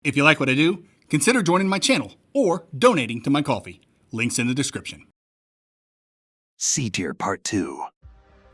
If you like what I do, consider joining my channel or donating to my coffee. Links in the description. C Tier Part 2.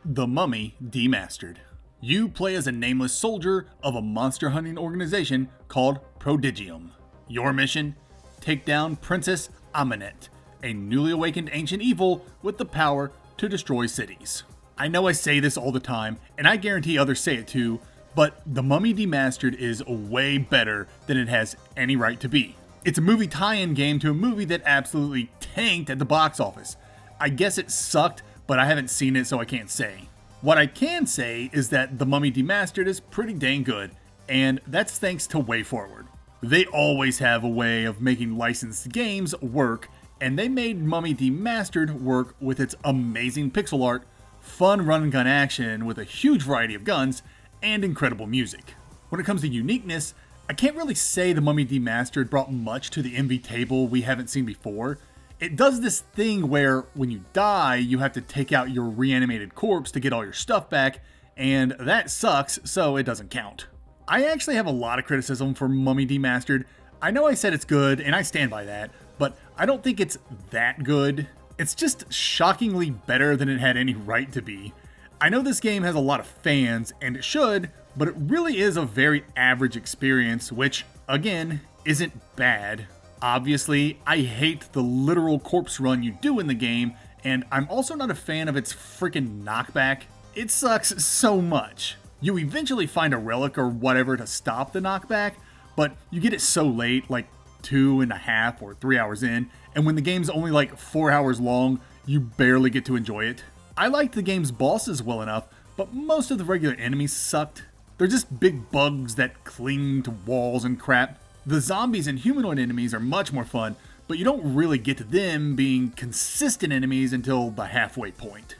The Mummy Demastered. You play as a nameless soldier of a monster hunting organization called Prodigium. Your mission? Take down Princess Amenet, a newly awakened ancient evil with the power to destroy cities. I know I say this all the time, and I guarantee others say it too, but The Mummy Demastered is way better than it has any right to be. It's a movie tie-in game to a movie that absolutely tanked at the box office. I guess it sucked, but I haven't seen it, so I can't say. What I can say is that The Mummy Demastered is pretty dang good, and that's thanks to WayForward. They always have a way of making licensed games work, and they made Mummy Demastered work with its amazing pixel art, fun run-and-gun action with a huge variety of guns, and incredible music. When it comes to uniqueness, I can't really say The Mummy Demastered brought much to the MV table we haven't seen before. It does this thing where when you die, you have to take out your reanimated corpse to get all your stuff back, and that sucks, so it doesn't count. I actually have a lot of criticism for Mummy Demastered. I know I said it's good, and I stand by that, but I don't think it's that good. It's just shockingly better than it had any right to be. I know this game has a lot of fans, and it should, but it really is a very average experience, which, again, isn't bad. Obviously, I hate the literal corpse run you do in the game, and I'm also not a fan of its freaking knockback. It sucks so much. You eventually find a relic or whatever to stop the knockback, but you get it so late, like 2.5 or 3 hours in, and when the game's only like 4 hours long, you barely get to enjoy it. I liked the game's bosses well enough, but most of the regular enemies sucked. They're just big bugs that cling to walls and crap. The zombies and humanoid enemies are much more fun, but you don't really get to them being consistent enemies until the halfway point.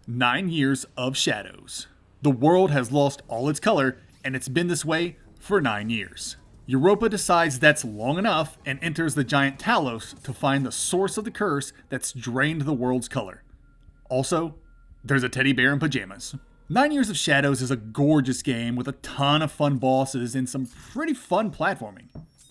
9 Years of Shadows. The world has lost all its color, and it's been this way for 9 years. Europa decides that's long enough and enters the giant Talos to find the source of the curse that's drained the world's color. Also, there's a teddy bear in pajamas. 9 Years of Shadows is a gorgeous game with a ton of fun bosses and some pretty fun platforming.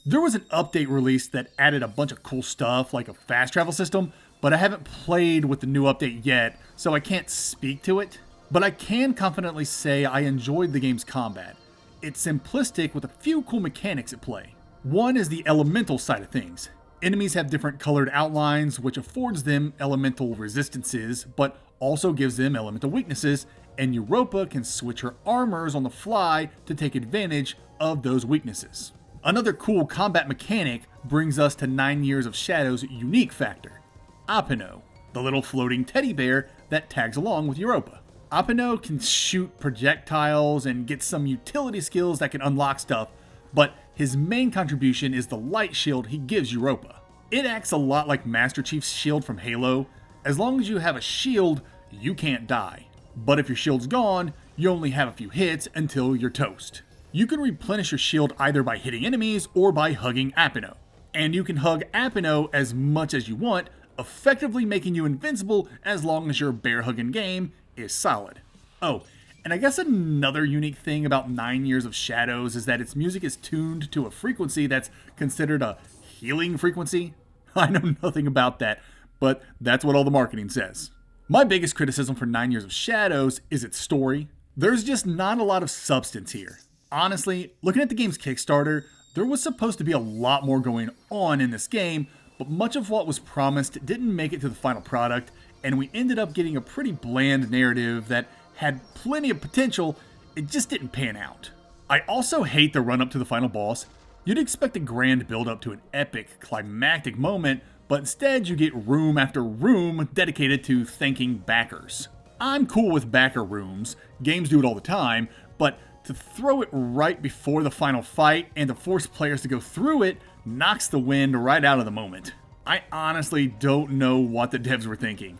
There was an update released that added a bunch of cool stuff like a fast travel system, but I haven't played with the new update yet, so I can't speak to it. But I can confidently say I enjoyed the game's combat. It's simplistic with a few cool mechanics at play. One is the elemental side of things. Enemies have different colored outlines, which affords them elemental resistances, but also gives them elemental weaknesses, and Europa can switch her armors on the fly to take advantage of those weaknesses. Another cool combat mechanic brings us to 9 Years of Shadows' unique factor. Apino, the little floating teddy bear that tags along with Europa. Apino can shoot projectiles and get some utility skills that can unlock stuff, but his main contribution is the light shield he gives Europa. It acts a lot like Master Chief's shield from Halo. As long as you have a shield, you can't die. But if your shield's gone, you only have a few hits until you're toast. You can replenish your shield either by hitting enemies or by hugging Apino. And you can hug Apino as much as you want, effectively making you invincible as long as your bear hugging game is solid. Oh, and I guess another unique thing about 9 Years of Shadows is that its music is tuned to a frequency that's considered a healing frequency. I know nothing about that, but that's what all the marketing says. My biggest criticism for 9 Years of Shadows is its story. There's just not a lot of substance here. Honestly, looking at the game's Kickstarter, there was supposed to be a lot more going on in this game, but much of what was promised didn't make it to the final product, and we ended up getting a pretty bland narrative that had plenty of potential. It just didn't pan out. I also hate the run-up to the final boss. You'd expect a grand build-up to an epic, climactic moment, but instead you get room after room dedicated to thanking backers. I'm cool with backer rooms, games do it all the time, but to throw it right before the final fight and to force players to go through it knocks the wind right out of the moment. I honestly don't know what the devs were thinking.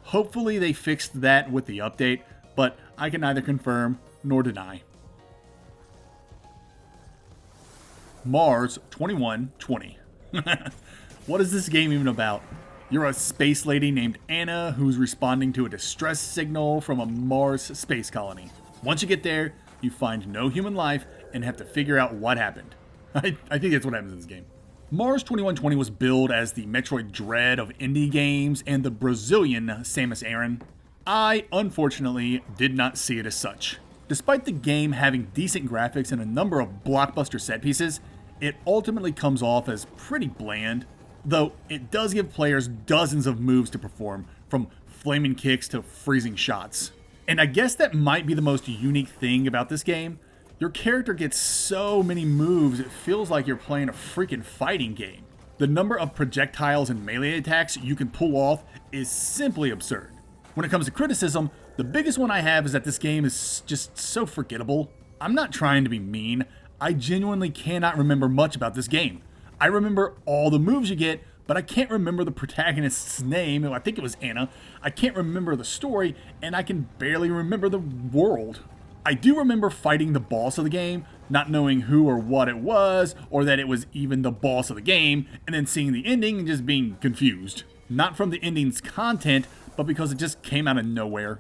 Hopefully they fixed that with the update, but I can neither confirm nor deny. Mars 2120. What is this game even about? You're a space lady named Anna who's responding to a distress signal from a Mars space colony. Once you get there, you find no human life and have to figure out what happened. I think that's what happens in this game. Mars 2120 was billed as the Metroid Dread of indie games and the Brazilian Samus Aran. I, unfortunately, did not see it as such. Despite the game having decent graphics and a number of blockbuster set pieces, it ultimately comes off as pretty bland, though it does give players dozens of moves to perform, from flaming kicks to freezing shots. And I guess that might be the most unique thing about this game. Your character gets so many moves, it feels like you're playing a freaking fighting game. The number of projectiles and melee attacks you can pull off is simply absurd. When it comes to criticism, the biggest one I have is that this game is just so forgettable. I'm not trying to be mean, I genuinely cannot remember much about this game. I remember all the moves you get, but I can't remember the protagonist's name. I think it was Anna. I can't remember the story, and I can barely remember the world. I do remember fighting the boss of the game, not knowing who or what it was, or that it was even the boss of the game, and then seeing the ending and just being confused. Not from the ending's content, but because it just came out of nowhere.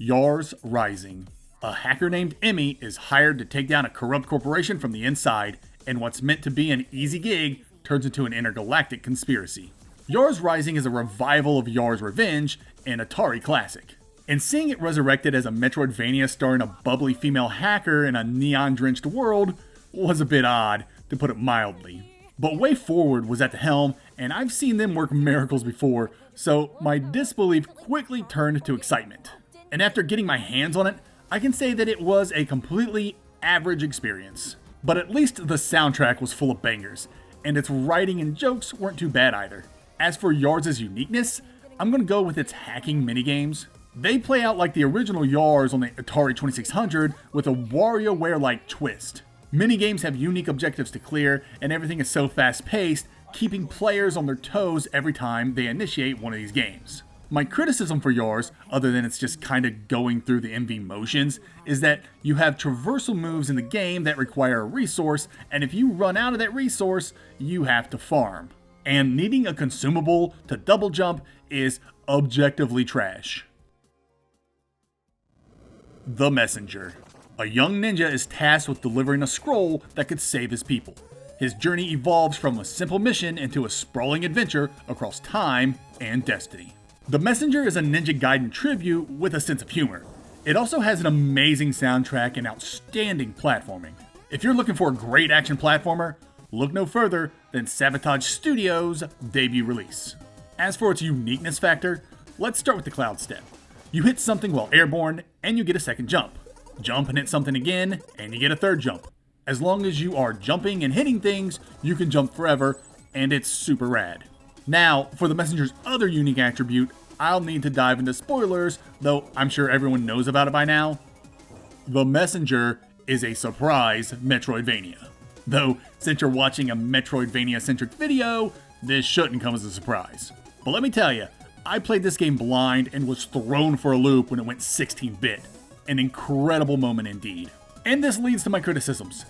Yars Rising. A hacker named Emmy is hired to take down a corrupt corporation from the inside, and what's meant to be an easy gig turns into an intergalactic conspiracy. Yars Rising is a revival of Yars Revenge, an Atari classic. And seeing it resurrected as a Metroidvania starring a bubbly female hacker in a neon-drenched world was a bit odd, to put it mildly. But Way Forward was at the helm, and I've seen them work miracles before, so my disbelief quickly turned to excitement. And after getting my hands on it, I can say that it was a completely average experience. But at least the soundtrack was full of bangers, and its writing and jokes weren't too bad either. As for Yars' uniqueness, I'm going to go with its hacking minigames. They play out like the original Yars on the Atari 2600 with a WarioWare-like twist. Minigames have unique objectives to clear, and everything is so fast-paced, keeping players on their toes every time they initiate one of these games. My criticism for Yars, other than it's just kinda going through the MV motions, is that you have traversal moves in the game that require a resource, and if you run out of that resource, you have to farm. And needing a consumable to double jump is objectively trash. The Messenger. A young ninja is tasked with delivering a scroll that could save his people. His journey evolves from a simple mission into a sprawling adventure across time and destiny. The Messenger is a Ninja Gaiden tribute with a sense of humor. It also has an amazing soundtrack and outstanding platforming. If you're looking for a great action platformer, look no further than Sabotage Studios' debut release. As for its uniqueness factor, let's start with the cloud step. You hit something while airborne, and you get a second jump. Jump and hit something again, and you get a third jump. As long as you are jumping and hitting things, you can jump forever, and it's super rad. Now, for the Messenger's other unique attribute, I'll need to dive into spoilers, though I'm sure everyone knows about it by now. The Messenger is a surprise Metroidvania. Though, since you're watching a Metroidvania-centric video, this shouldn't come as a surprise. But let me tell you, I played this game blind and was thrown for a loop when it went 16-bit. An incredible moment indeed. And this leads to my criticisms.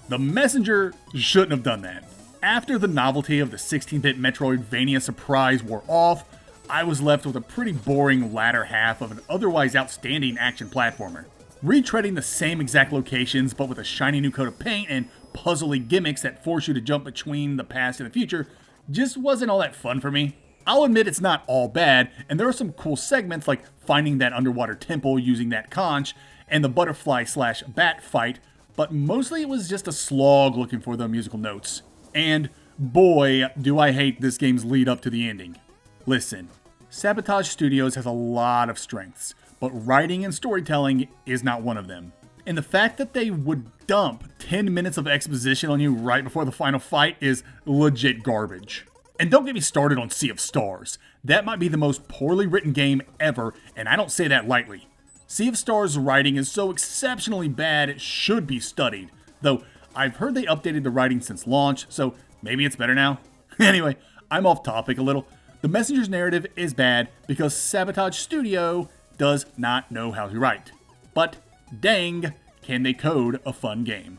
The Messenger shouldn't have done that. After the novelty of the 16-bit Metroidvania surprise wore off, I was left with a pretty boring latter half of an otherwise outstanding action platformer. Retreading the same exact locations but with a shiny new coat of paint and puzzly gimmicks that force you to jump between the past and the future just wasn't all that fun for me. I'll admit it's not all bad, and there are some cool segments like finding that underwater temple using that conch and the butterfly/bat fight, but mostly it was just a slog looking for the musical notes. And boy, do I hate this game's lead up to the ending. Listen, Sabotage Studios has a lot of strengths, but writing and storytelling is not one of them. And the fact that they would dump 10 minutes of exposition on you right before the final fight is legit garbage. And don't get me started on Sea of Stars. That might be the most poorly written game ever, and I don't say that lightly. Sea of Stars' writing is so exceptionally bad it should be studied, though I've heard they updated the writing since launch, so maybe it's better now. Anyway, I'm off topic a little. The Messenger's narrative is bad because Sabotage Studio does not know how to write. But dang, can they code a fun game.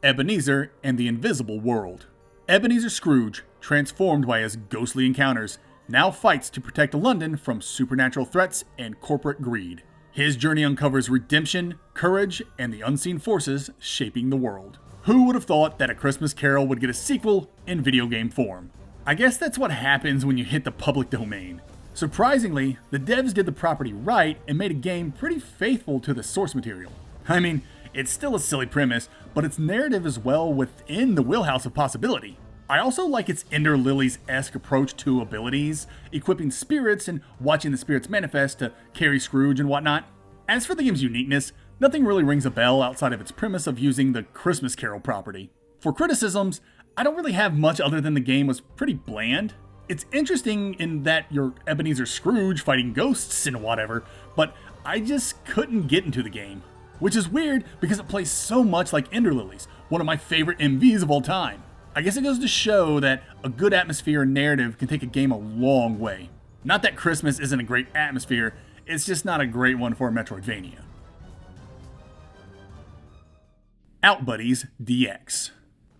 Ebenezer and the Invisible World. Ebenezer Scrooge, transformed by his ghostly encounters, now fights to protect London from supernatural threats and corporate greed. His journey uncovers redemption, courage, and the unseen forces shaping the world. Who would have thought that A Christmas Carol would get a sequel in video game form? I guess that's what happens when you hit the public domain. Surprisingly, the devs did the property right and made a game pretty faithful to the source material. I mean, it's still a silly premise, but its narrative is well within the wheelhouse of possibility. I also like its Ender Lilies-esque approach to abilities, equipping spirits and watching the spirits manifest to carry Scrooge and whatnot. As for the game's uniqueness, nothing really rings a bell outside of its premise of using the Christmas Carol property. For criticisms, I don't really have much other than the game was pretty bland. It's interesting in that you're Ebenezer Scrooge fighting ghosts and whatever, but I just couldn't get into the game. Which is weird because it plays so much like Ender Lilies, one of my favorite MVs of all time. I guess it goes to show that a good atmosphere and narrative can take a game a long way. Not that Christmas isn't a great atmosphere, it's just not a great one for a Metroidvania. Outbuddies DX.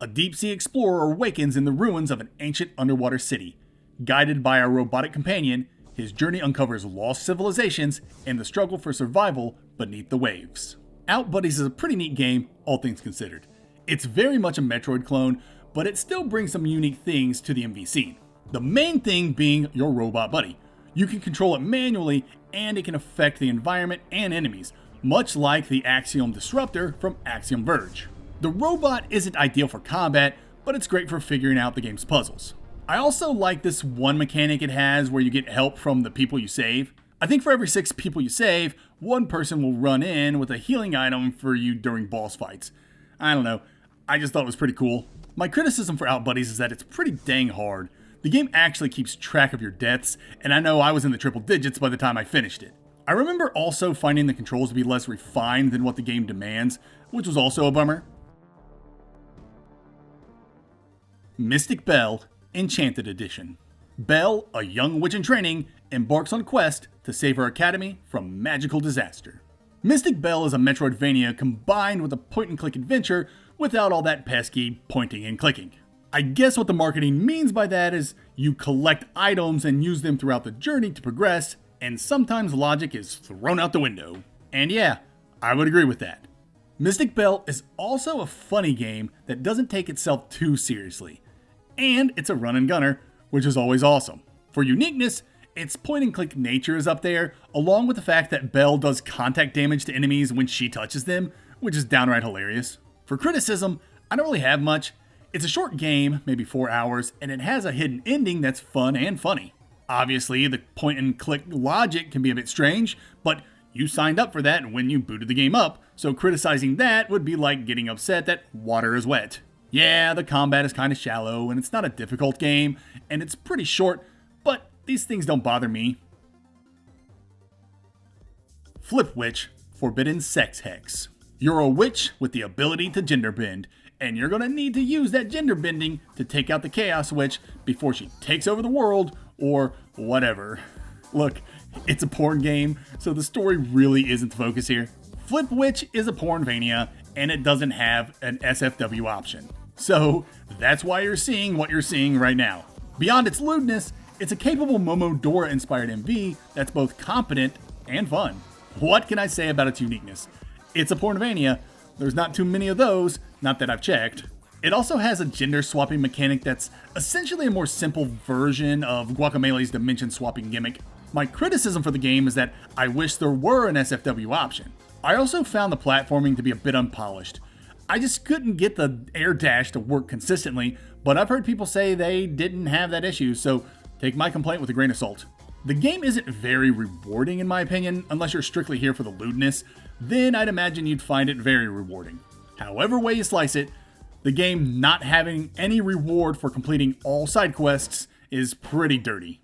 A deep-sea explorer awakens in the ruins of an ancient underwater city. Guided by a robotic companion, his journey uncovers lost civilizations and the struggle for survival beneath the waves. Outbuddies is a pretty neat game, all things considered. It's very much a Metroid clone, but it still brings some unique things to the MV scene. The main thing being your robot buddy. You can control it manually, and it can affect the environment and enemies, much like the Axiom Disruptor from Axiom Verge. The robot isn't ideal for combat, but it's great for figuring out the game's puzzles. I also like this one mechanic it has where you get help from the people you save. I think for every 6 people you save, one person will run in with a healing item for you during boss fights. I don't know, I just thought it was pretty cool. My criticism for Outbuddies is that it's pretty dang hard. The game actually keeps track of your deaths, and I know I was in the triple digits by the time I finished it. I remember also finding the controls to be less refined than what the game demands, which was also a bummer. Mystik Belle, Enchanted Edition. Belle, a young witch in training, embarks on a quest to save her academy from magical disaster. Mystik Belle is a Metroidvania combined with a point-and-click adventure without all that pesky pointing and clicking. I guess what the marketing means by that is you collect items and use them throughout the journey to progress, and sometimes logic is thrown out the window. And yeah, I would agree with that. Mystik Belle is also a funny game that doesn't take itself too seriously. And it's a run and gunner, which is always awesome. For uniqueness, its point-and-click nature is up there, along with the fact that Belle does contact damage to enemies when she touches them, which is downright hilarious. For criticism, I don't really have much. It's a short game, maybe 4 hours, and it has a hidden ending that's fun and funny. Obviously, the point-and-click logic can be a bit strange, but you signed up for that when you booted the game up, so criticizing that would be like getting upset that water is wet. Yeah, the combat is kind of shallow, and it's not a difficult game, and it's pretty short, but these things don't bother me. FlipWitch, Forbidden Sex Hex. You're a witch with the ability to gender bend, and you're gonna need to use that gender bending to take out the Chaos Witch before she takes over the world, or whatever. Look, it's a porn game, so the story really isn't the focus here. FlipWitch is a pornvania, and it doesn't have an SFW option. So that's why you're seeing what you're seeing right now. Beyond its lewdness, it's a capable Momodora-inspired MV that's both competent and fun. What can I say about its uniqueness? It's a pornvania. There's not too many of those, not that I've checked. It also has a gender swapping mechanic that's essentially a more simple version of Guacameele's dimension swapping gimmick. My criticism for the game is that I wish there were an SFW option. I also found the platforming to be a bit unpolished. I just couldn't get the air dash to work consistently, but I've heard people say they didn't have that issue, so take my complaint with a grain of salt. The game isn't very rewarding in my opinion, unless you're strictly here for the lewdness, then I'd imagine you'd find it very rewarding. However way you slice it, the game not having any reward for completing all side quests is pretty dirty.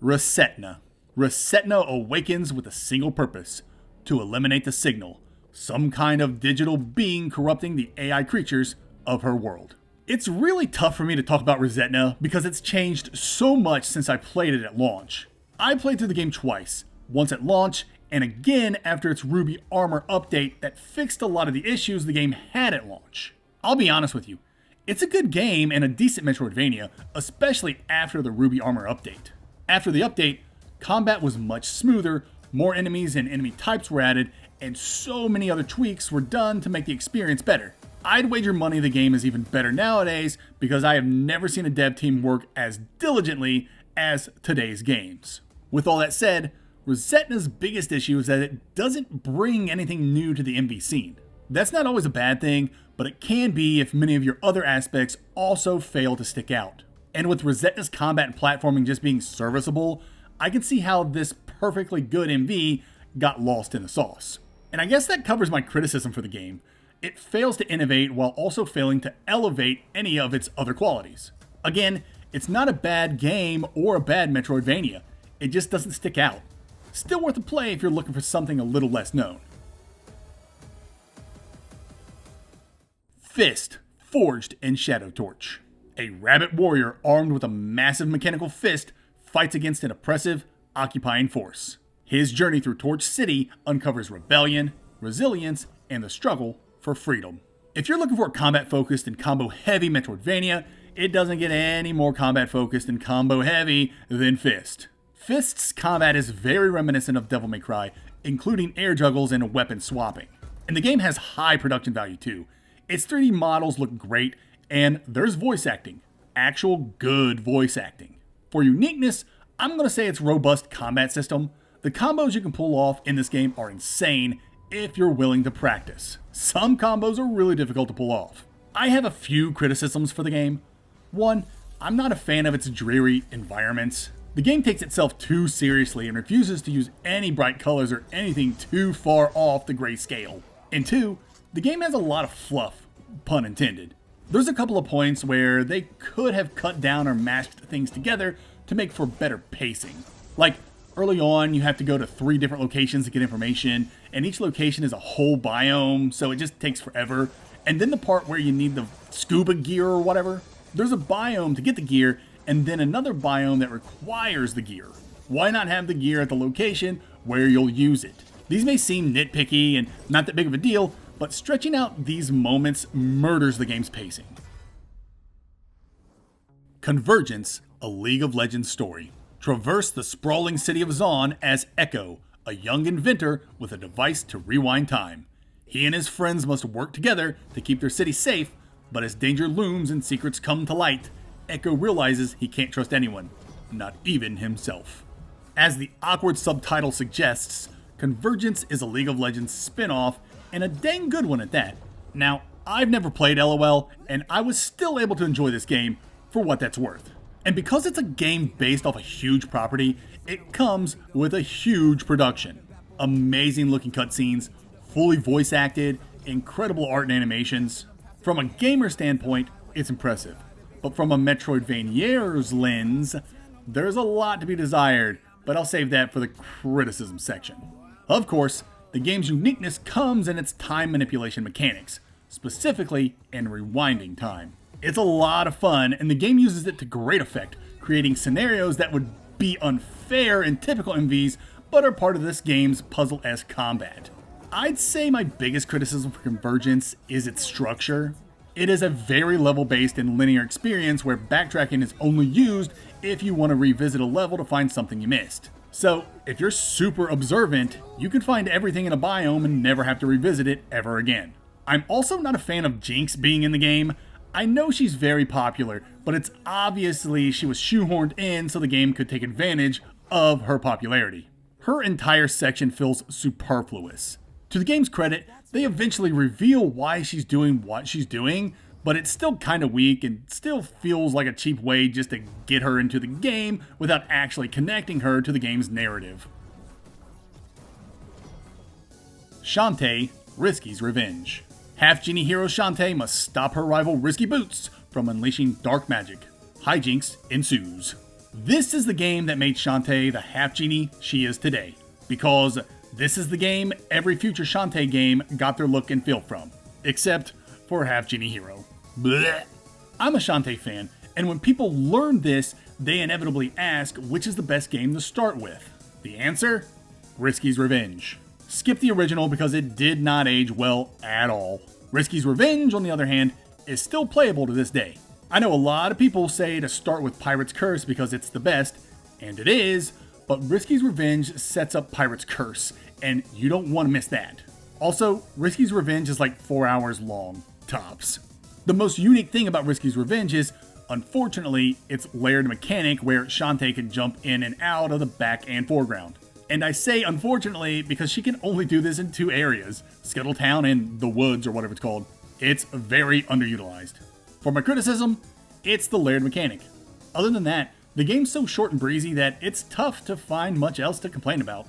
ReSetna. ReSetna awakens with a single purpose: to eliminate the signal, some kind of digital being corrupting the AI creatures of her world. It's really tough for me to talk about ReSetna because it's changed so much since I played it at launch. I played through the game twice, once at launch and again after its Ruby Armor update that fixed a lot of the issues the game had at launch. I'll be honest with you, It's a good game and a decent Metroidvania, especially after the Ruby Armor update. After the update, combat was much smoother, more enemies and enemy types were added, and so many other tweaks were done to make the experience better. I'd wager money the game is even better nowadays because I have never seen a dev team work as diligently as today's games. With all that said, ReSetna's biggest issue is that it doesn't bring anything new to the MV scene. That's not always a bad thing, but it can be if many of your other aspects also fail to stick out. And with ReSetna's combat and platforming just being serviceable, I can see how this perfectly good MV got lost in the sauce. And I guess that covers my criticism for the game. It fails to innovate while also failing to elevate any of its other qualities. Again, it's not a bad game or a bad Metroidvania, it just doesn't stick out. Still worth a play if you're looking for something a little less known. F.I.S.T, forged in Shadow Torch. A rabbit warrior armed with a massive mechanical fist fights against an oppressive, occupying force. His journey through Torch City uncovers rebellion, resilience, and the struggle for freedom. If you're looking for a combat-focused and combo-heavy Metroidvania, it doesn't get any more combat-focused and combo-heavy than F.I.S.T. F.I.S.T's combat is very reminiscent of Devil May Cry, including air juggles and weapon swapping. And the game has high production value too. Its 3D models look great, and there's voice acting. Actual good voice acting. For uniqueness, I'm going to say its robust combat system. The combos you can pull off in this game are insane if you're willing to practice. Some combos are really difficult to pull off. I have a few criticisms for the game. One, I'm not a fan of its dreary environments. The game takes itself too seriously and refuses to use any bright colors or anything too far off the grayscale. And two, the game has a lot of fluff, pun intended. There's a couple of points where they could have cut down or mashed things together to make for better pacing. Like, early on, you have to go to 3 different locations to get information, and each location is a whole biome, so it just takes forever. And then the part where you need the scuba gear or whatever, there's a biome to get the gear, and then another biome that requires the gear. Why not have the gear at the location where you'll use it? These may seem nitpicky and not that big of a deal, but stretching out these moments murders the game's pacing. Convergence, a League of Legends story. Traverse the sprawling city of Zaun as Echo, a young inventor with a device to rewind time. He and his friends must work together to keep their city safe, but as danger looms and secrets come to light, Echo realizes he can't trust anyone, not even himself. As the awkward subtitle suggests, Convergence is a League of Legends spin-off, and a dang good one at that. Now, I've never played LOL, and I was still able to enjoy this game for what that's worth. And because it's a game based off a huge property, it comes with a huge production. Amazing looking cutscenes, fully voice acted, incredible art and animations. From a gamer standpoint, it's impressive. But from a Metroidvania's lens, there's a lot to be desired, but I'll save that for the criticism section. Of course, the game's uniqueness comes in its time manipulation mechanics, specifically in rewinding time. It's a lot of fun, and the game uses it to great effect, creating scenarios that would be unfair in typical MVs, but are part of this game's puzzle-esque combat. I'd say my biggest criticism for Convergence is its structure. It is a very level-based and linear experience where backtracking is only used if you want to revisit a level to find something you missed. So, if you're super observant, you can find everything in a biome and never have to revisit it ever again. I'm also not a fan of Jinx being in the game. I know she's very popular, but it's obviously she was shoehorned in so the game could take advantage of her popularity. Her entire section feels superfluous. To the game's credit, they eventually reveal why she's doing what she's doing, but it's still kind of weak and still feels like a cheap way just to get her into the game without actually connecting her to the game's narrative. Shantae, Risky's Revenge. Half-genie hero Shantae must stop her rival Risky Boots from unleashing dark magic. Hijinks ensues. This is the game that made Shantae the half-genie she is today, because this is the game every future Shantae game got their look and feel from, except for half-genie hero. Blech. I'm a Shantae fan, and when people learn this, they inevitably ask which is the best game to start with. The answer? Risky's Revenge. Skip the original because it did not age well at all. Risky's Revenge, on the other hand, is still playable to this day. I know a lot of people say to start with Pirate's Curse because it's the best, and it is, but Risky's Revenge sets up Pirate's Curse, and you don't want to miss that. Also, Risky's Revenge is like 4 hours long, tops. The most unique thing about Risky's Revenge is, unfortunately, its layered mechanic where Shantae can jump in and out of the back and foreground. And I say unfortunately because she can only do this in 2 areas, Skittletown and the Woods or whatever it's called. It's very underutilized. For my criticism, it's the layered mechanic. Other than that, the game's so short and breezy that it's tough to find much else to complain about.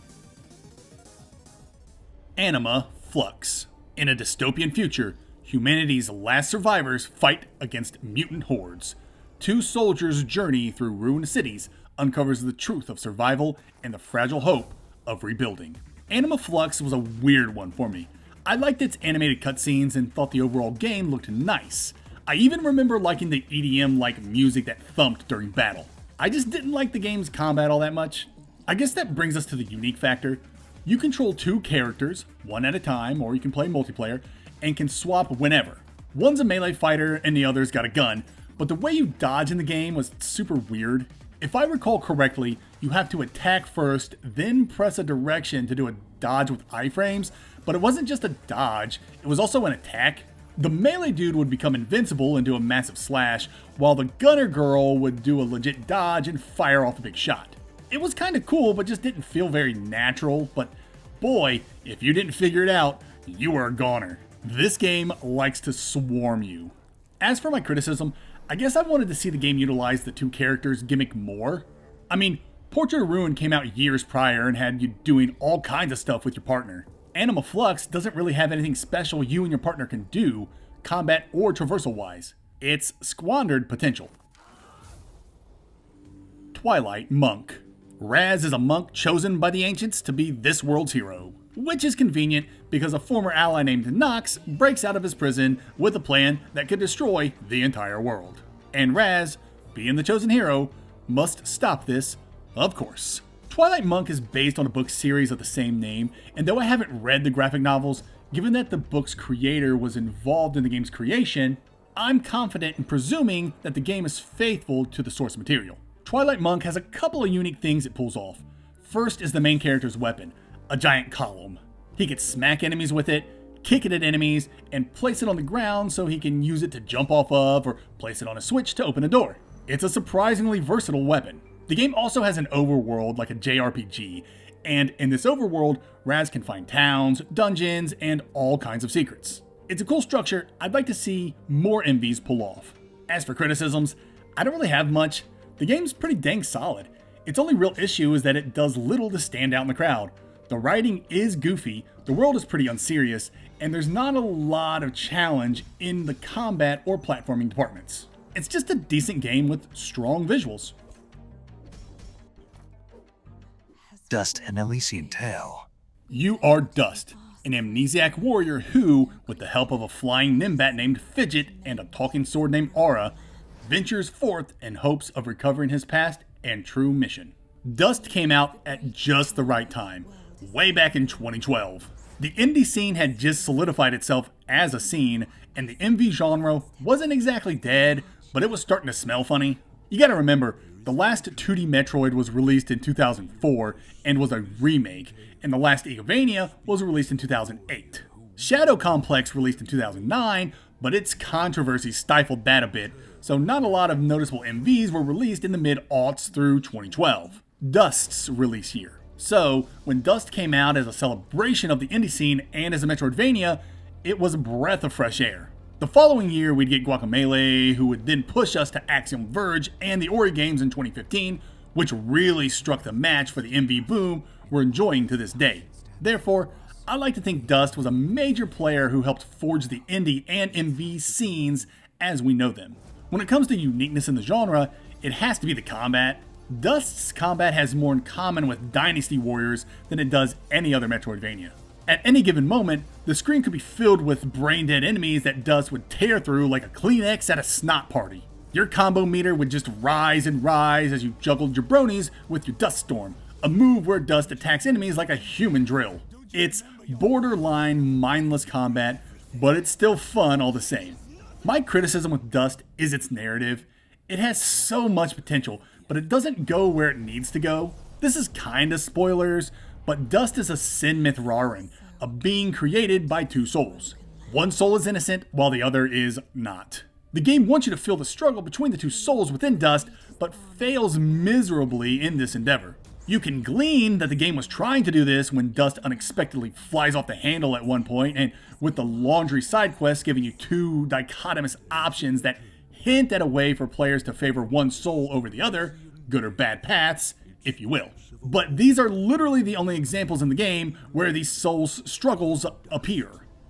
Anima Flux. In a dystopian future, humanity's last survivors fight against mutant hordes. 2 soldiers' journey through ruined cities uncovers the truth of survival and the fragile hope of rebuilding. Anima Flux was a weird one for me. I liked its animated cutscenes and thought the overall game looked nice. I even remember liking the EDM-like music that thumped during battle. I just didn't like the game's combat all that much. I guess that brings us to the unique factor. You control 2 characters, one at a time, or you can play multiplayer, and can swap whenever. One's a melee fighter and the other's got a gun, but the way you dodge in the game was super weird. If I recall correctly, you have to attack first, then press a direction to do a dodge with iframes, but it wasn't just a dodge, it was also an attack. The melee dude would become invincible and do a massive slash, while the gunner girl would do a legit dodge and fire off a big shot. It was kinda cool, but just didn't feel very natural, but boy, if you didn't figure it out, you were a goner. This game likes to swarm you. As for my criticism, I guess I wanted to see the game utilize the 2 characters gimmick more. I mean, Portrait of Ruin came out years prior and had you doing all kinds of stuff with your partner. Anima Flux doesn't really have anything special you and your partner can do, combat or traversal wise. It's squandered potential. Twilight Monk. Raz is a monk chosen by the ancients to be this world's hero, which is convenient because a former ally named Nox breaks out of his prison with a plan that could destroy the entire world. And Raz, being the chosen hero, must stop this, of course. Twilight Monk is based on a book series of the same name, and though I haven't read the graphic novels, given that the book's creator was involved in the game's creation, I'm confident in presuming that the game is faithful to the source material. Twilight Monk has a couple of unique things it pulls off. First is the main character's weapon, a giant column. He can smack enemies with it, kick it at enemies, and place it on the ground so he can use it to jump off of or place it on a switch to open a door. It's a surprisingly versatile weapon. The game also has an overworld like a JRPG, and in this overworld, Raz can find towns, dungeons, and all kinds of secrets. It's a cool structure I'd like to see more MVs pull off. As for criticisms, I don't really have much. The game's pretty dang solid. Its only real issue is that it does little to stand out in the crowd. The writing is goofy, the world is pretty unserious, and there's not a lot of challenge in the combat or platforming departments. It's just a decent game with strong visuals. Dust and Elysian Tale. You are Dust, an amnesiac warrior who, with the help of a flying nimbat named Fidget and a talking sword named Aura, ventures forth in hopes of recovering his past and true mission. Dust came out at just the right time, way back in 2012. The indie scene had just solidified itself as a scene, and the MV genre wasn't exactly dead, but it was starting to smell funny. You gotta remember, the last 2D Metroid was released in 2004 and was a remake, and the last Igavania was released in 2008. Shadow Complex released in 2009, but its controversy stifled that a bit, so not a lot of noticeable MVs were released in the mid-aughts through 2012. Dust's release year. So, when Dust came out as a celebration of the indie scene and as a Metroidvania, it was a breath of fresh air. The following year, we'd get Guacamelee, who would then push us to Axiom Verge and the Ori games in 2015, which really struck the match for the MV boom we're enjoying to this day. Therefore, I like to think Dust was a major player who helped forge the indie and MV scenes as we know them. When it comes to uniqueness in the genre, it has to be the combat. Dust's combat has more in common with Dynasty Warriors than it does any other Metroidvania. At any given moment, the screen could be filled with brain-dead enemies that Dust would tear through like a Kleenex at a snot party. Your combo meter would just rise and rise as you juggled your bronies with your Dust Storm, a move where Dust attacks enemies like a human drill. It's borderline mindless combat, but it's still fun all the same. My criticism with Dust is its narrative. It has so much potential, but it doesn't go where it needs to go. This is kinda spoilers, but Dust is a Sin Myth Rarin, a being created by two souls. One soul is innocent, while the other is not. The game wants you to feel the struggle between the two souls within Dust, but fails miserably in this endeavor. You can glean that the game was trying to do this when Dust unexpectedly flies off the handle at one point, and with the laundry side quest giving you two dichotomous options that hint at a way for players to favor one soul over the other, good or bad paths, if you will. But these are literally the only examples in the game where these souls struggles appear.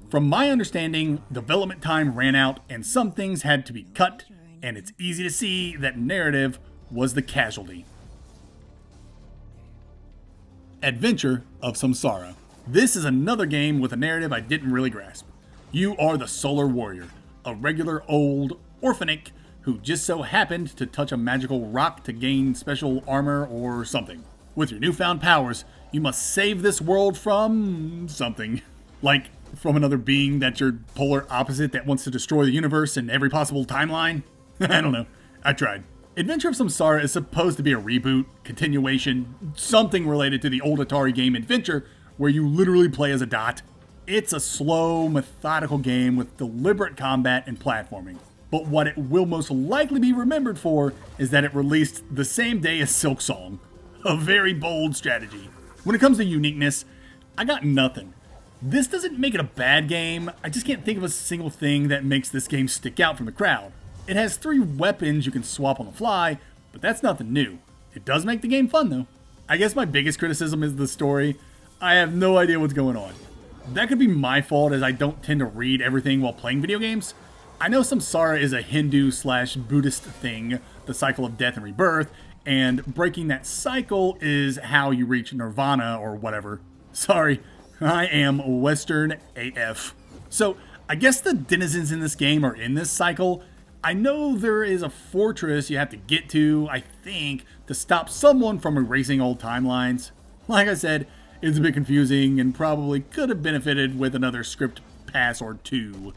From my understanding, development time ran out and some things had to be cut, and it's easy to see that narrative was the casualty. Adventure of Samsara. This is another game with a narrative I didn't really grasp. You are the Solar Warrior, a regular old orphanic who just so happened to touch a magical rock to gain special armor or something. With your newfound powers, you must save this world from something. Like from another being that's your polar opposite that wants to destroy the universe in every possible timeline? I don't know. I tried. Adventure of Samsara is supposed to be a reboot, continuation, something related to the old Atari game Adventure, where you literally play as a dot. It's a slow, methodical game with deliberate combat and platforming. But what it will most likely be remembered for is that it released the same day as Silksong. A very bold strategy. When it comes to uniqueness, I got nothing. This doesn't make it a bad game, I just can't think of a single thing that makes this game stick out from the crowd. It has 3 weapons you can swap on the fly, but that's nothing new. It does make the game fun though. I guess my biggest criticism is the story. I have no idea what's going on. That could be my fault as I don't tend to read everything while playing video games. I know Samsara is a Hindu/Buddhist thing, the cycle of death and rebirth, and breaking that cycle is how you reach nirvana or whatever. Sorry, I am Western AF. So I guess the denizens in this game are in this cycle. I know there is a fortress you have to get to, I think, to stop someone from erasing old timelines. Like I said, it's a bit confusing and probably could have benefited with another script pass or 2.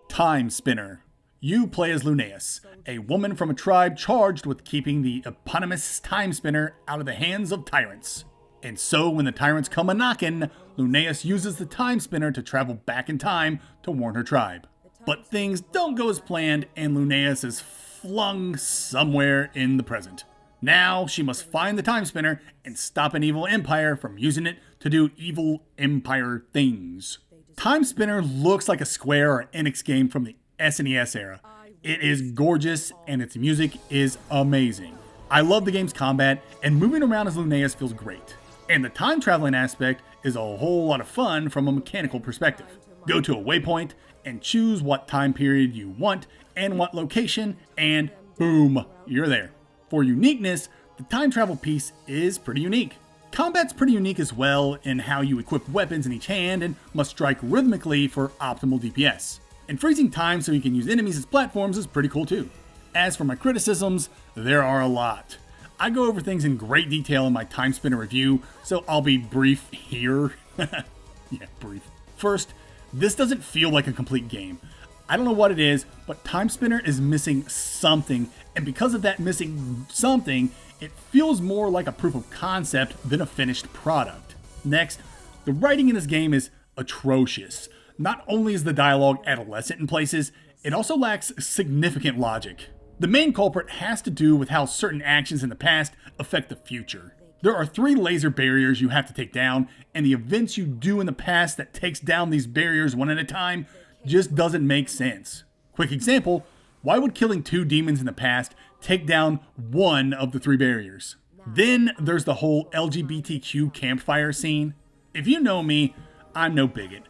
Timespinner. You play as Lunaeus, a woman from a tribe charged with keeping the eponymous Timespinner out of the hands of tyrants. And so when the tyrants come a-knockin', Lunaeus uses the Timespinner to travel back in time to warn her tribe. But things don't go as planned and Lunaeus is flung somewhere in the present. Now she must find the Timespinner and stop an evil empire from using it to do evil empire things. Timespinner looks like a Square or Enix game from the SNES era. It is gorgeous and its music is amazing. I love the game's combat and moving around as Lunaeus feels great. And the time traveling aspect is a whole lot of fun from a mechanical perspective. Go to a waypoint and choose what time period you want and what location, and boom, you're there. For uniqueness, the time travel piece is pretty unique. Combat's pretty unique as well in how you equip weapons in each hand and must strike rhythmically for optimal DPS. And freezing time so you can use enemies as platforms is pretty cool too. As for my criticisms, there are a lot. I go over things in great detail in my Timespinner review, so I'll be brief here. Yeah, brief. First, this doesn't feel like a complete game. I don't know what it is, but Timespinner is missing something, and because of that missing something, it feels more like a proof of concept than a finished product. Next, the writing in this game is atrocious. Not only is the dialogue adolescent in places, it also lacks significant logic. The main culprit has to do with how certain actions in the past affect the future. There are 3 laser barriers you have to take down, and the events you do in the past that takes down these barriers one at a time just doesn't make sense. Quick example, why would killing 2 demons in the past take down one of the 3 barriers? Then there's the whole LGBTQ campfire scene. If you know me, I'm no bigot.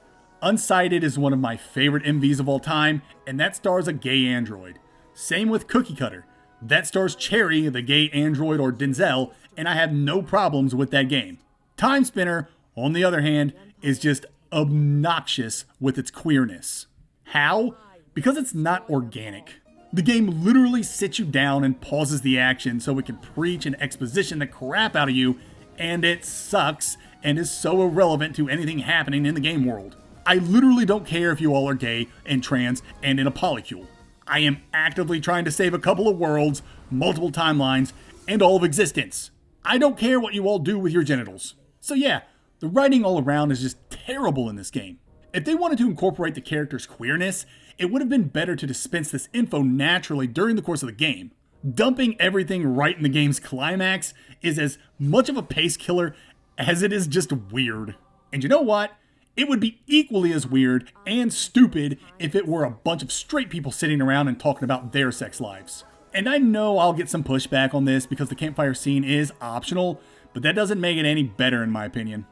Unsighted is one of my favorite MVs of all time, and that stars a gay android. Same with Cookie Cutter. That stars Cherry, the gay android, or Denzel, and I have no problems with that game. Timespinner, on the other hand, is just obnoxious with its queerness. How? Because it's not organic. The game literally sits you down and pauses the action so it can preach and exposition the crap out of you, and it sucks and is so irrelevant to anything happening in the game world. I literally don't care if you all are gay and trans and in a polycule. I am actively trying to save a couple of worlds, multiple timelines, and all of existence. I don't care what you all do with your genitals. So yeah, the writing all around is just terrible in this game. If they wanted to incorporate the character's queerness, it would have been better to dispense this info naturally during the course of the game. Dumping everything right in the game's climax is as much of a pace killer as it is just weird. And you know what? It would be equally as weird and stupid if it were a bunch of straight people sitting around and talking about their sex lives. And I know I'll get some pushback on this because the campfire scene is optional, but that doesn't make it any better in my opinion.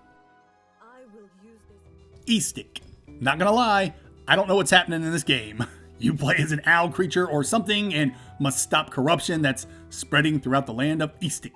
Aestik. Not gonna lie, I don't know what's happening in this game. You play as an owl creature or something and must stop corruption that's spreading throughout the land of Aestik.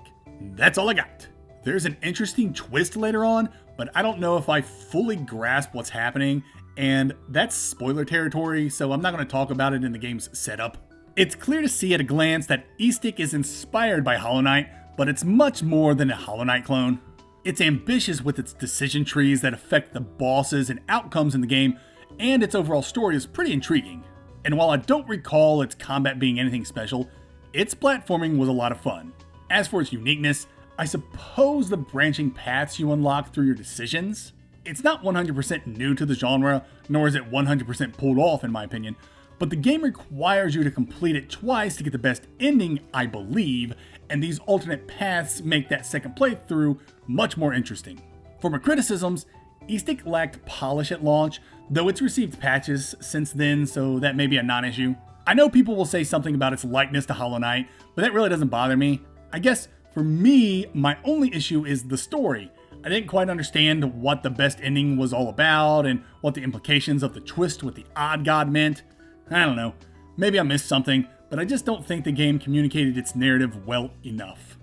That's all I got. There's an interesting twist later on, but I don't know if I fully grasp what's happening, and that's spoiler territory, so I'm not going to talk about it in the game's setup. It's clear to see at a glance that Aestik is inspired by Hollow Knight, but it's much more than a Hollow Knight clone. It's ambitious with its decision trees that affect the bosses and outcomes in the game, and its overall story is pretty intriguing. And while I don't recall its combat being anything special, its platforming was a lot of fun. As for its uniqueness, I suppose the branching paths you unlock through your decisions. It's not 100% new to the genre, nor is it 100% pulled off in my opinion, but the game requires you to complete it twice to get the best ending, I believe, and these alternate paths make that second playthrough much more interesting. For my criticisms, Aestik lacked polish at launch, though it's received patches since then, so that may be a non-issue. I know people will say something about its likeness to Hollow Knight, but that really doesn't bother me. I guess for me, my only issue is the story. I didn't quite understand what the best ending was all about and what the implications of the twist with the odd god meant. I don't know, maybe I missed something, but I just don't think the game communicated its narrative well enough.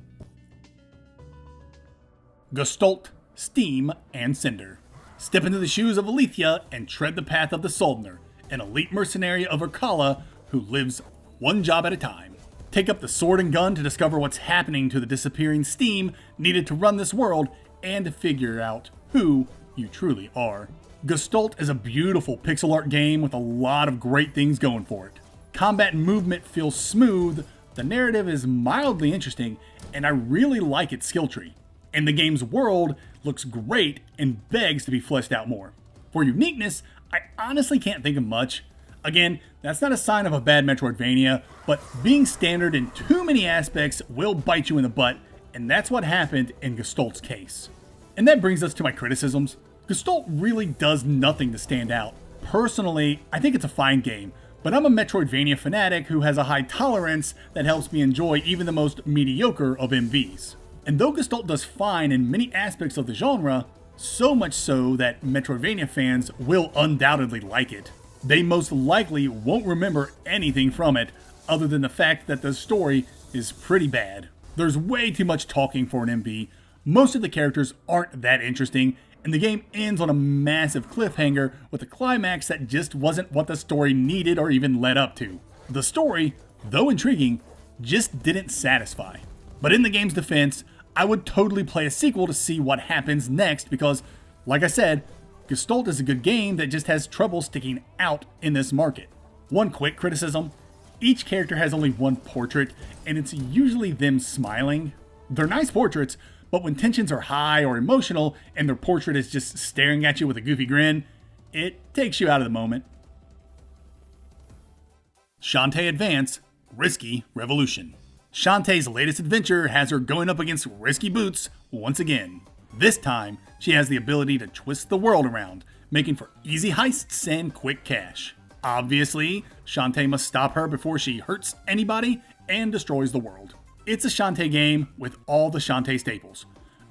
Gestalt, Steam, and Cinder. Step into the shoes of Elysian and tread the path of the Soldner, an elite mercenary of Urkala who lives one job at a time. Take up the sword and gun to discover what's happening to the disappearing Steam needed to run this world and to figure out who you truly are. Gestalt is a beautiful pixel art game with a lot of great things going for it. Combat and movement feels smooth, the narrative is mildly interesting, and I really like its skill tree. And the game's world looks great and begs to be fleshed out more. For uniqueness, I honestly can't think of much. Again, that's not a sign of a bad Metroidvania, but being standard in too many aspects will bite you in the butt, and that's what happened in Gestalt's case. And that brings us to my criticisms. Gestalt really does nothing to stand out. Personally, I think it's a fine game, but I'm a Metroidvania fanatic who has a high tolerance that helps me enjoy even the most mediocre of MVs. And though Gestalt does fine in many aspects of the genre, so much so that Metroidvania fans will undoubtedly like it, they most likely won't remember anything from it other than the fact that the story is pretty bad. There's way too much talking for an MV, most of the characters aren't that interesting, and the game ends on a massive cliffhanger with a climax that just wasn't what the story needed or even led up to. The story, though intriguing, just didn't satisfy. But in the game's defense, I would totally play a sequel to see what happens next because, like I said, Gestalt is a good game that just has trouble sticking out in this market. One quick criticism, each character has only one portrait, and it's usually them smiling. They're nice portraits, but when tensions are high or emotional and their portrait is just staring at you with a goofy grin, it takes you out of the moment. Shantae Advance, Risky Revolution. Shantae's latest adventure has her going up against risky boots once again. This time, she has the ability to twist the world around, making for easy heists and quick cash. Obviously, Shantae must stop her before she hurts anybody and destroys the world. It's a Shantae game with all the Shantae staples.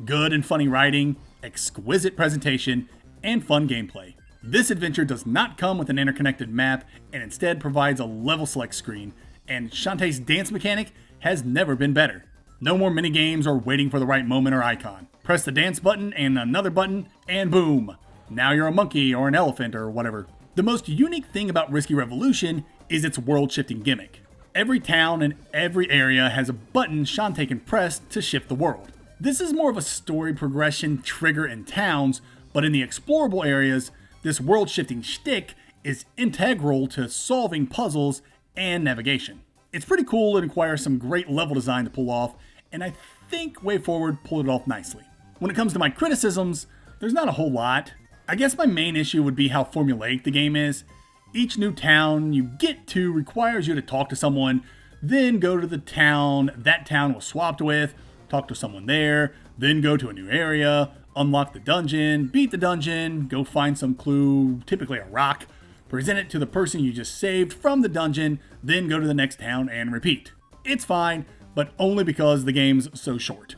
Good and funny writing, exquisite presentation, and fun gameplay. This adventure does not come with an interconnected map and instead provides a level select screen, and Shantae's dance mechanic has never been better. No more minigames or waiting for the right moment or icon. Press the dance button and another button, and boom! Now you're a monkey or an elephant or whatever. The most unique thing about Risky Revolution is its world-shifting gimmick. Every town and every area has a button Shantae can press to shift the world. This is more of a story progression trigger in towns, but in the explorable areas, This world-shifting shtick is integral to solving puzzles and navigation. It's pretty cool and requires some great level design to pull off, and I think WayForward pulled it off nicely. When it comes to my criticisms, there's not a whole lot. I guess my main issue would be how formulaic the game is. Each new town you get to requires you to talk to someone, then go to the town that town was swapped with, talk to someone there, then go to a new area, unlock the dungeon, beat the dungeon, go find some clue, typically a rock, present it to the person you just saved from the dungeon, then go to the next town and repeat. It's fine, but only because the game's so short.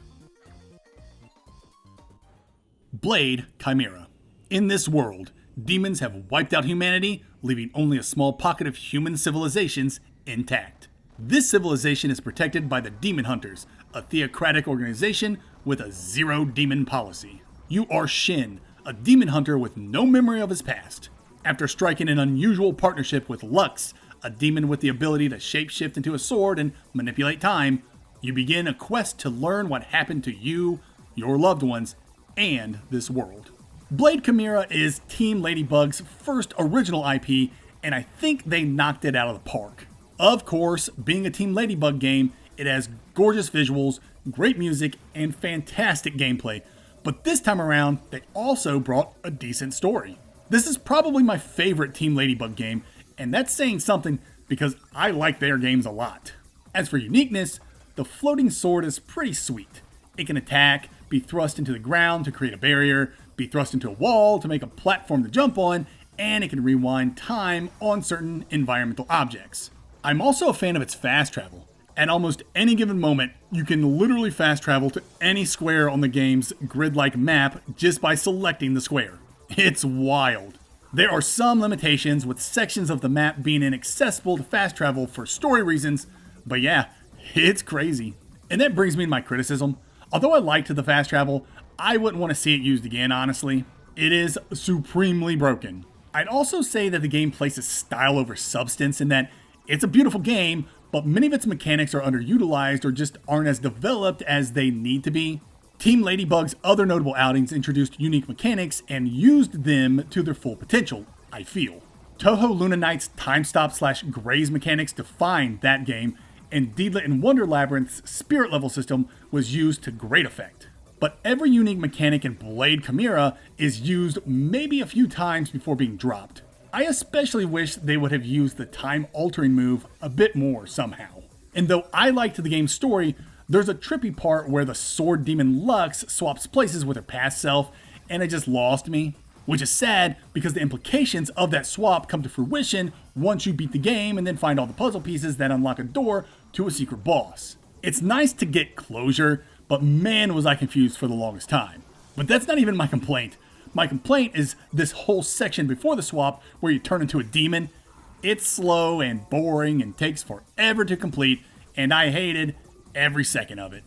Blade Chimera. In this world, demons have wiped out humanity, leaving only a small pocket of human civilizations intact. This civilization is protected by the Demon Hunters, a theocratic organization with a zero demon policy. You are Shin, a demon hunter with no memory of his past. After striking an unusual partnership with Lux, a demon with the ability to shapeshift into a sword and manipulate time, you begin a quest to learn what happened to you, your loved ones, and this world. Blade Chimera is Team Ladybug's first original IP, and I think they knocked it out of the park. Of course, being a Team Ladybug game, it has gorgeous visuals, great music, and fantastic gameplay, but this time around, they also brought a decent story. This is probably my favorite Team Ladybug game, and that's saying something because I like their games a lot. As for uniqueness, the floating sword is pretty sweet. It can attack, be thrust into the ground to create a barrier, be thrust into a wall to make a platform to jump on, and it can rewind time on certain environmental objects. I'm also a fan of its fast travel. At almost any given moment, you can literally fast travel to any square on the game's grid-like map just by selecting the square. It's wild. There are some limitations with sections of the map being inaccessible to fast travel for story reasons, but yeah, it's crazy. And that brings me to my criticism. Although I liked the fast travel, I wouldn't want to see it used again, honestly. It is supremely broken. I'd also say that the game places style over substance in that it's a beautiful game, but many of its mechanics are underutilized or just aren't as developed as they need to be. Team Ladybug's other notable outings introduced unique mechanics and used them to their full potential, I feel. Touhou Luna Knight's time stop / graze mechanics defined that game, and Deedlit and Wonder Labyrinth's spirit level system was used to great effect. But every unique mechanic in Blade Chimera is used maybe a few times before being dropped. I especially wish they would have used the time altering move a bit more somehow. And though I liked the game's story, there's a trippy part where the sword demon Lux swaps places with her past self, and it just lost me. Which is sad because the implications of that swap come to fruition once you beat the game and then find all the puzzle pieces that unlock a door to a secret boss. It's nice to get closure, but man was I confused for the longest time. But that's not even my complaint. My complaint is this whole section before the swap where you turn into a demon. It's slow and boring and takes forever to complete, and I hated every second of it.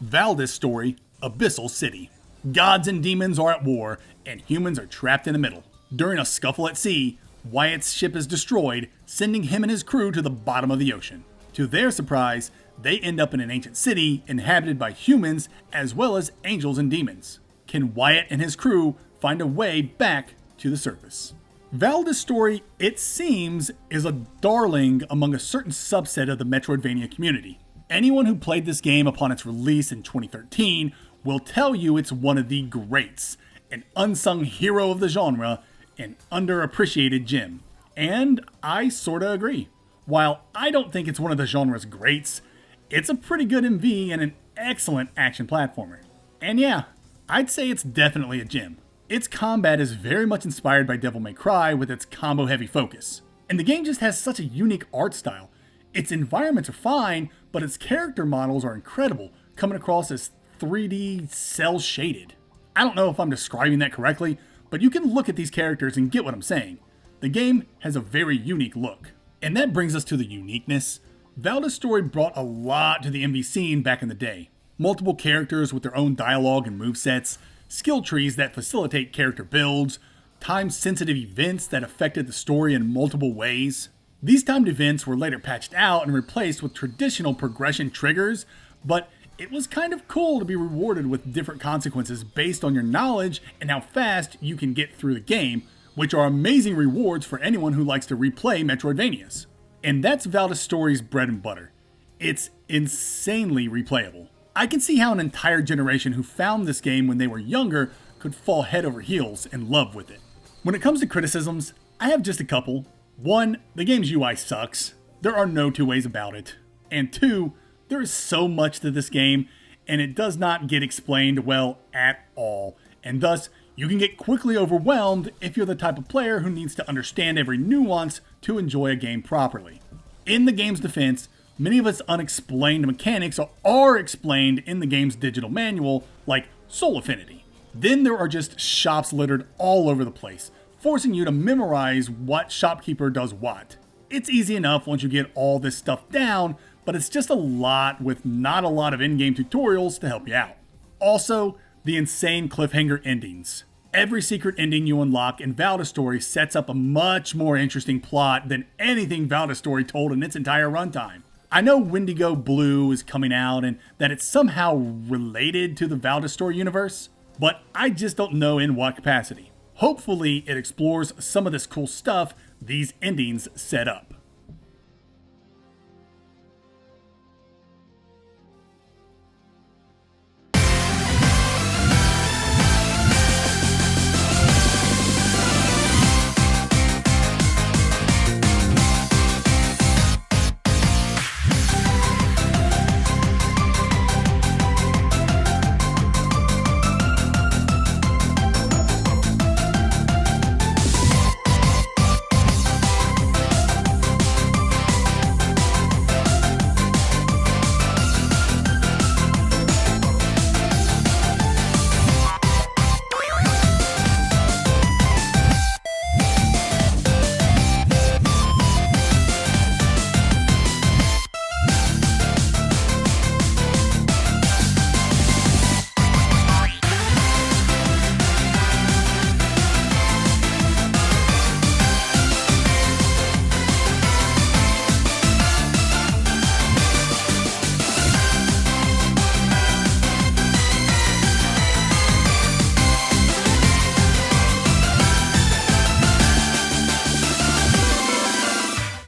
Valdis story, Abyssal City. Gods and demons are at war, and humans are trapped in the middle. During a scuffle at sea, Wyatt's ship is destroyed, sending him and his crew to the bottom of the ocean. To their surprise, they end up in an ancient city inhabited by humans as well as angels and demons. Can Wyatt and his crew find a way back to the surface? Valdis' story, it seems, is a darling among a certain subset of the Metroidvania community. Anyone who played this game upon its release in 2013 will tell you it's one of the greats, an unsung hero of the genre, an underappreciated gem. And I sorta agree. While I don't think it's one of the genre's greats, it's a pretty good MV and an excellent action platformer. And yeah, I'd say it's definitely a gem. Its combat is very much inspired by Devil May Cry with its combo-heavy focus. And the game just has such a unique art style. Its environments are fine, but its character models are incredible, coming across as 3D cel-shaded. I don't know if I'm describing that correctly, but you can look at these characters and get what I'm saying. The game has a very unique look. And that brings us to the uniqueness. Valdis' story brought a lot to the MV scene back in the day. Multiple characters with their own dialogue and movesets, skill trees that facilitate character builds, time-sensitive events that affected the story in multiple ways. These timed events were later patched out and replaced with traditional progression triggers, but It was kind of cool to be rewarded with different consequences based on your knowledge and how fast you can get through the game, which are amazing rewards for anyone who likes to replay Metroidvanias. And that's Valdis story's bread and butter. It's insanely replayable. I can see how an entire generation who found this game when they were younger could fall head over heels in love with it. When it comes to criticisms, I have just a couple. 1, the game's UI sucks. There are no two ways about it. And 2, there is so much to this game, and it does not get explained well at all. And thus, you can get quickly overwhelmed if you're the type of player who needs to understand every nuance to enjoy a game properly. In the game's defense, many of its unexplained mechanics are explained in the game's digital manual, like soul affinity. Then there are just shops littered all over the place, forcing you to memorize what shopkeeper does what. It's easy enough once you get all this stuff down, but it's just a lot with not a lot of in-game tutorials to help you out. Also, the insane cliffhanger endings. Every secret ending you unlock in Valdis Story sets up a much more interesting plot than anything Valdis Story told in its entire runtime. I know Wendigo Blue is coming out and that it's somehow related to the Valdis Story universe, but I just don't know in what capacity. Hopefully, it explores some of this cool stuff these endings set up.